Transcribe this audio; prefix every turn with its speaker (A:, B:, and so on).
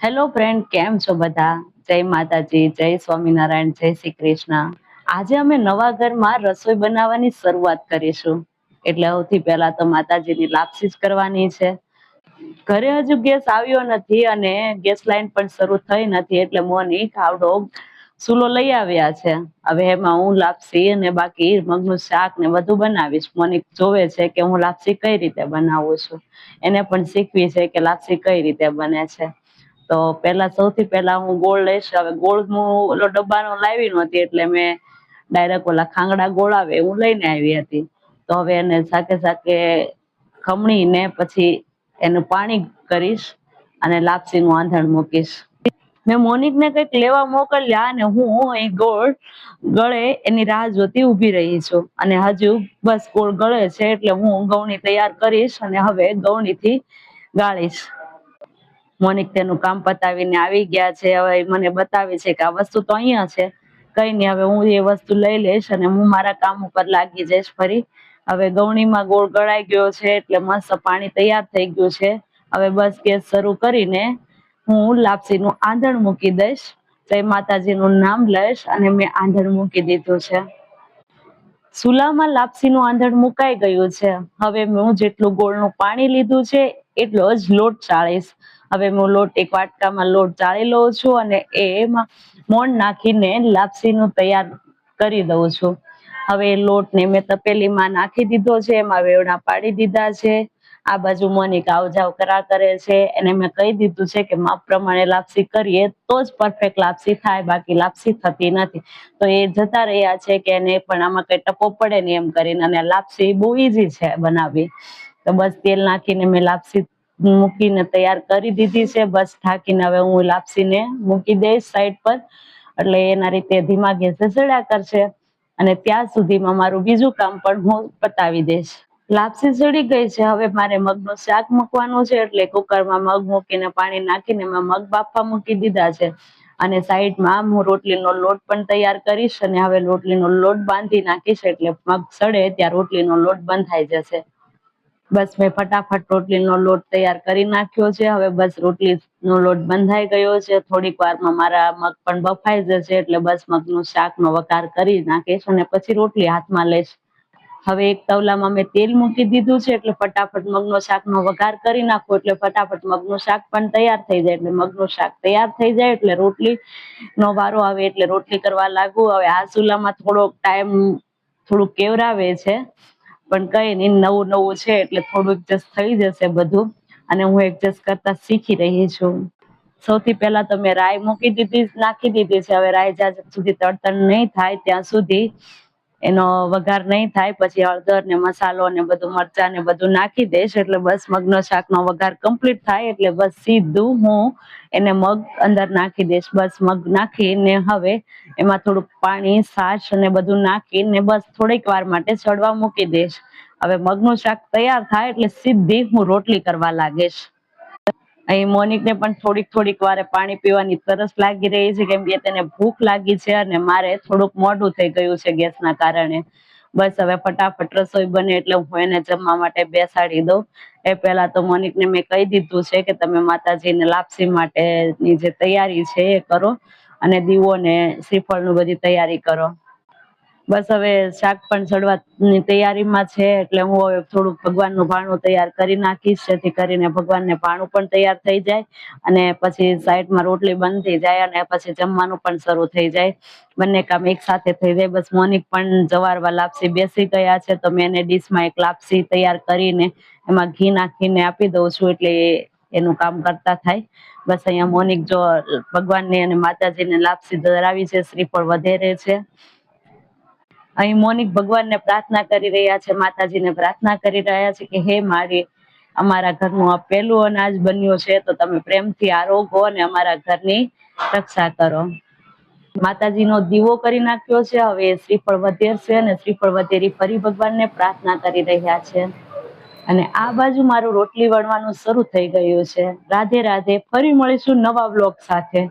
A: Hello friend, કેમ છો બધા? જય માતાજી, જય સ્વામિનારાયણ, જય શ્રી કૃષ્ણ. આજે અમે નવા ઘરમાં રસોઈ બનાવવાની શરૂઆત કરીશું. એટલે સૌથી પહેલા તો માતાજીની લાપસી જ કરવાની છે. ઘરે હજુ ગેસ આવ્યો નથી અને ગેસ લાઈન પણ શરૂ થઈ નથી, એટલે મોનિક આવડો ચૂલો લઈ આવ્યા છે. હવે એમાં હું લાપસી અને બાકી મગનું શાક ને બધું બનાવીશ. મોનિક જોવે છે કે હું લાપસી કઈ રીતે બનાવું છું. એને પણ શીખવી છે કે લાપસી કઈ રીતે બને છે. તો સૌથી પહેલા હું ગોળ લઈશ. હવે ગોળ હું ઓલો ડબ્બાનો લાવી નહોતી, એટલે મેં ડાયરેક્ટ ઓલા ખાંગડા ગોળ આવે હું લઈને આવી હતી. તો હવે એને સાથે સાથે ખમણીને પછી એનું પાણી કરીશ અને લાપસીનું આંધણ મૂકીશ. મેં મોનિકને કંઈક લેવા મોકલ્યા અને હું એ ગોળ ગળે એની રાહ જોતી ઊભી રહી છું. અને હજુ બસ ગોળ ગળે છે એટલે હું ગૌણી તૈયાર કરીશ અને હવે ગૌણીથી ગાળીશ. મોનિક તેનું કામ પતાવીને આવી ગયા છે. હવે મને બતાવે છે કે આ વસ્તુ તો અહીંયા છે. કઈ નઈ, હવે હું એ વસ્તુ લઈ લઈશ અને હું મારા કામ ઉપર લાગી જઈશ ફરી. હવે ગૌણીમાં ગોળ ગળાઈ ગયો છે એટલે મસ્ત પાણી તૈયાર થઈ ગયું છે. હવે બસ ગેસ શરૂ કરીને હું લાપસીનું આંધણ મૂકી દઈશ. જય માતાજીનું નામ લઈશ અને મેં આંધણ મૂકી દીધું છે. ચૂલામાં લાપસીનું આંધણ મુકાઈ ગયું છે. હવે હું જેટલું ગોળનું પાણી લીધું છે એટલો જ લોટ ચાળીશ. હવે હું લોટ એક વાટકામાં લોટ ચાળી લઉં છું અને એમાં મોણ નાખીને લાપસીનું તૈયાર કરી દઉં છું. હવે લોટને મેં તપેલીમાં નાખી દીધો છે, એમાં વેવણા પાડી દીધા છે. આ બાજુ મોનિક આવ જાવ કરે છે. એને મેં કહી દીધું છે કે માપ પ્રમાણે લાપસી કરીએ તો જ પરફેક્ટ લાપસી થાય, બાકી લાપસી થતી નથી. તો એ જતા રહ્યા છે કે એને પણ આમાં કઈ ટપો પડે ને એમ કરીને. અને લાપસી બહુ ઈઝી છે બનાવવી. તો બસ તેલ નાખીને મેં લાપસી મૂકીને તૈયાર કરી દીધી છે. બસ ઢાંકીને હવે હું લાપસીને મૂકી દઈશ સાઈડ પર, એટલે એના રીતે ધીમા ગેસે ચડ્યા કરશે. અને ત્યાં સુધીમાં મારું બીજું કામ પણ હું પતાવી દઈશ. લાપસી ચડી ગઈ છે. હવે મારે મગનું શાક મૂકવાનું છે, એટલે કુકરમાં મગ મૂકીને પાણી નાખીને એમાં મગ બાફવા મૂકી દીધા છે. અને સાઈડમાં હું રોટલીનો લોટ પણ તૈયાર કરીશ અને હવે રોટલીનો લોટ બાંધી નાખીશ, એટલે મગ સડે ત્યાં રોટલીનો લોટ બંધાઈ જશે. બસ મેં ફટાફટ રોટલીનો લોટ તૈયાર કરી નાખ્યો છે. હવે બસ રોટલીનો લોટ બંધાઈ ગયો છે. થોડીક વારમાં મારા મગ પણ બફાઈ જશે, એટલે બસ મગનું શાકનો વઘાર કરી નાખીશ અને પછી રોટલી હાથમાં લઈશ. હવે એક તવલામાં મેં તેલ મૂકી દીધું છે, એટલે ફટાફટ મગનો શાકનો વઘાર કરી નાખો એટલે ફટાફટ મગનું શાક પણ તૈયાર થઈ જાય. એટલે મગનું શાક તૈયાર થઈ જાય એટલે રોટલીનો વારો આવે એટલે રોટલી કરવા લાગુ. હવે આ ચૂલામાં થોડોક ટાઈમ થોડુંક કેવરાવે છે, પણ કઈ નહીં, નવું નવું છે એટલે થોડું એડજસ્ટ થઈ જશે બધું. અને હું એડજસ્ટ કરતા શીખી રહી છું. સૌથી પહેલા તો મેં રાઈ નાખી દીધી છે. હવે રાઈ જ્યાં સુધી તડતડ નહીં થાય ત્યાં સુધી એનો વઘાર નહીં થાય. પછી હળદર ને મસાલો ને બધું મરચાં ને બધું નાખી દઈશ. એટલે બસ મગનો શાકનો વઘાર કમ્પ્લીટ થાય એટલે બસ સીધું હું એને મગ અંદર નાખી દઈશ. બસ મગ નાખીને હવે એમાં થોડુંક પાણી, છાશ અને બધું નાખીને બસ થોડીક વાર માટે ચડવા મૂકી દઈશ. હવે મગનું શાક તૈયાર થાય એટલે સીધી હું રોટલી કરવા લાગીશ. અહીં મોનિકને પણ થોડીક વારે પાણી પીવાની તરસ લાગી રહી છે, કેમ કે તેને ભૂખ લાગી છે અને મારે થોડુંક મોડું થઈ ગયું છે ગેસના કારણે. બસ હવે ફટાફટ રસોઈ બને એટલે હું એને જમવા માટે બેસાડી દઉં. એ પહેલા તો મોનિકને મેં કહી દીધું છે કે તમે માતાજીને લાપસી માટેની જે તૈયારી છે એ કરો અને દીવો ને શ્રીફળનું બધી તૈયારી કરો. બસ હવે શાક પણ ચડવાની તૈયારીમાં છે, એટલે હું હવે થોડુંક ભગવાનનું ભાણું તૈયાર કરી નાખીશ, જેથી કરીને ભગવાનને ભાણું પણ તૈયાર થઈ જાય અને પછી સાઈડમાં રોટલી બનતી જાય અને પછી જમવાનું પણ શરૂ થઈ જાય. બંને કામ એક સાથે થઈ જાય. બસ મોનિક પણ જવારવા લાપસી બેસી ગયા છે, તો મેં એને ડીશમાં એક લાપસી તૈયાર કરીને એમાં ઘી નાખીને આપી દઉં છું, એટલે એનું કામ કરતા થાય. બસ અહીંયા મોનિક જો ભગવાનને અને માતાજીને લાપસી ધરાવી છે, શ્રીફળ વધેરે છે. અહીં મોનિક ભગવાનને પ્રાર્થના કરી રહ્યા છે, માતાજીને પ્રાર્થના કરી રહ્યા છે કે હે મારી, અમારા ઘરનું આ પહેલું અનાજ બન્યું છે, તો તમે પ્રેમથી આરોગો અને અમારા ઘરની રક્ષા કરો. માતાજીનો દીવો કરી નાખ્યો છે. હવે શ્રીફળ વધેરશે અને શ્રીફળ વધેરી ફરી ભગવાનને પ્રાર્થના કરી રહ્યા છે. અને આ બાજુ મારું રોટલી વણવાનું શરૂ થઈ ગયું છે. રાધે રાધે. ફરી મળીશું નવા બ્લોગ સાથે.